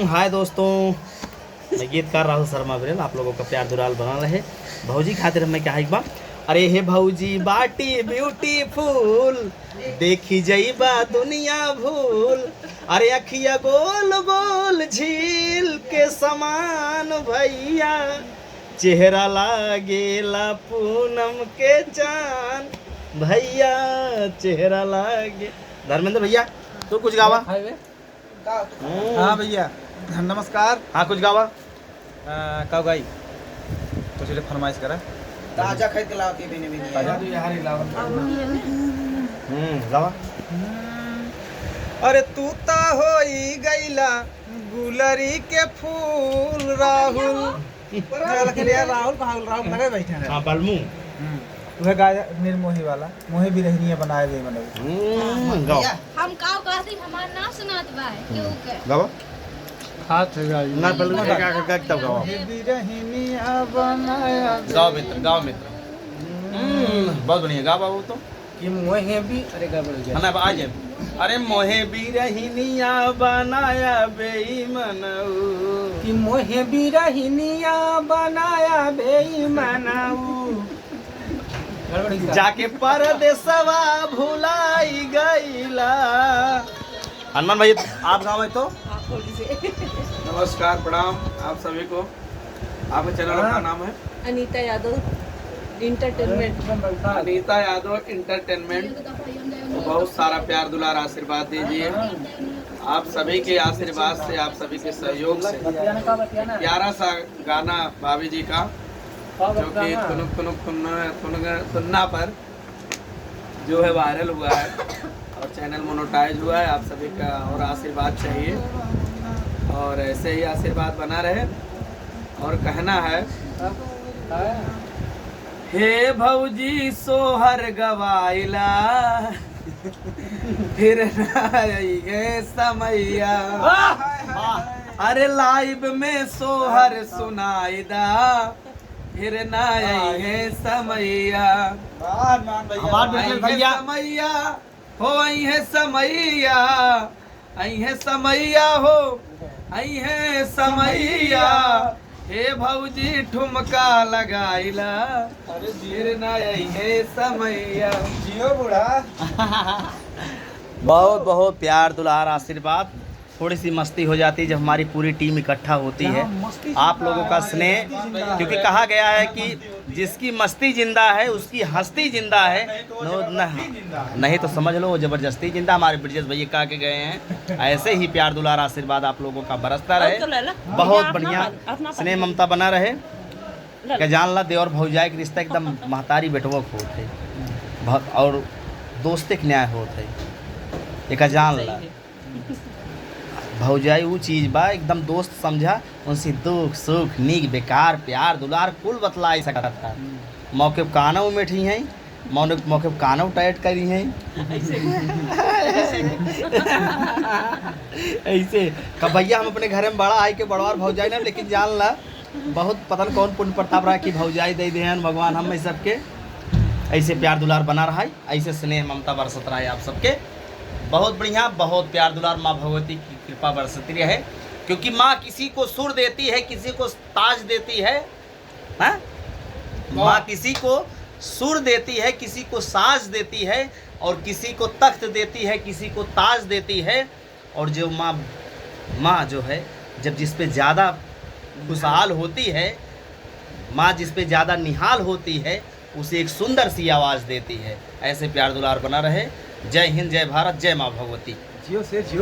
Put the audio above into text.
हाय दोस्तों, मैं गीतकार राहुल शर्मा बिरेल आप लोगों का प्यार दुलार बना रहे। भौजी खातिर मैं क्या बा, अरे हे भौजी बाटी ब्यूटीफुल, देखी जाइबा दुनिया भूल। अरे अखिया गोल गोल झील के समान भैया, चेहरा लागेला पूनम के चांद भैया, चेहरा लागे। धर्मेंद्र भैया तो कुछ गावा। हाँ भैया नमस्कार। हाँ कुछ गावा। कब गाई तो चलिए फरमाइश करा। ताजा खरीद के लाओ के बिने बिने ताजा तो यार ही लावा। गावा। अरे तू ता होई गईला गुलरी के फूल राहुल। राहुल राहुल लगे बैठे हैं। हाँ बलमू वह गाय निर्मोही वाला मोहे भी रहनी बनाए हुए मने। गाओ। हम काव कहती हमार ना सुनात बा क्यों के गावा। हाथ गाई ना बलमू का तब गावा। भी रहनी बनाया। गाओ मित्र, गाओ मित्र। बहुत बढ़िया गा बाबू। तो कि मोहे भी अरे गड़बड़ हो ना आ जाए। अरे मोहे भी रहनिया बनाया बेईमानऊ, कि मोहे भी रहनिया बनाया बेईमानऊ। जाके परदेसवा भुलाई गईला। हनुमान भाई आप गाँव तो। नमस्कार प्रणाम आप सभी को। आपके चैनल का नाम है अनीता यादव इंटरटेनमेंट। अनीता यादव इंटरटेनमेंट। तो बहुत सारा प्यार दुलार आशीर्वाद दीजिए। आप सभी के आशीर्वाद से, आप सभी के सहयोग से प्यारा सा गाना भाभी जी का, जो कि तुनुक तुनुक तुन्ना पर जो है वायरल हुआ है और चैनल मोनेटाइज हुआ है। आप सभी का और आशीर्वाद चाहिए और ऐसे ही आशीर्वाद बना रहे। और कहना है, हे भौजी सोहर गवाइला फिर गे समैया, अरे लाइव में सोहर सुनाईदा फिर ना है समैया। भैया समैया हो आई है समैया, आई है समैया हो आई है समैया। हे भौजी ठुमका लगाइला फिर ना आई है समैया। जियो बूढ़ा। बहुत बहुत प्यार दुलार आशीर्वाद। थोड़ी सी मस्ती हो जाती है जब हमारी पूरी टीम इकट्ठा होती है। आप लोगों का स्नेह, क्योंकि कहा गया है कि जिसकी मस्ती जिंदा है उसकी हस्ती जिंदा है। नहीं तो समझ लो वो जबरदस्ती जिंदा। हमारे ब्रिजेश भैया कहा के गए हैं। ऐसे ही प्यार दुलार आशीर्वाद आप लोगों का बरसता रहे। बहुत बढ़िया स्नेह ममता बना रहे। क्या जान ला देवर भौजाई के रिश्ता एकदम महतारी बेटवक होते और दोस्तिक न्याय होते। एक जान ला भौजाई वो चीज़ बा एकदम दोस्त समझा, उनसे दुख सुख नीक बेकार प्यार दुलार कुल बतलाई सकता था। मौके पर कानव बैठी हैं, मौके पर कानव टाइट करी हैं। ऐसे कब भैया हम अपने घर में बड़ा आई के बड़वार भौजाई ना, लेकिन जान ला बहुत पता कौन पुण्य प्रताप रहा कि भौजाई दे दे भगवान हम सबके। ऐसे प्यार दुलार बना रहा है, ऐसे स्नेह ममता बरसत रहा है आप सबके। बहुत बढ़िया, बहुत प्यार दुलार माँ भगवती की कृपा बरसती रहे। क्योंकि माँ किसी को सुर देती है, किसी को ताज देती है। हाँ? माँ किसी को सुर देती है, किसी को साज देती है और किसी को तख्त देती है, किसी को ताज देती है। और जो माँ जो है जब जिस पे ज़्यादा खुशहाल होती है, माँ जिस पे ज़्यादा निहाल होती है, उसे एक सुंदर सी आवाज़ देती है। ऐसे प्यार दुलार बना रहे। जय हिंद, जय भारत, जय माँ भगवती। जियो से जियो।